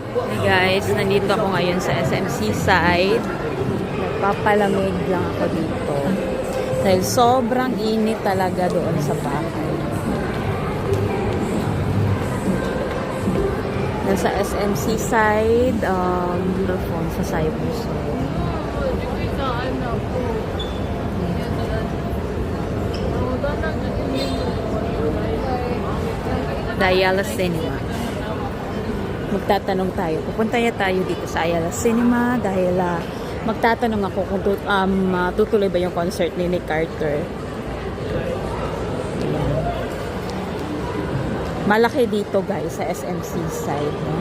Hey guys, nandito ako ngayon sa SMC side. Nagpapalamig lang ako dito. Dahil sobrang init talaga doon sa bahay. Nasa SMC side, phone sa Cyprus. Ayala Cinema. Magtatanong tayo. Pupunta tayo dito sa Ayala Cinema dahil magtatanong ako kung tutuloy ba yung concert ni Nick Carter. Malaki dito guys sa SMC side, no?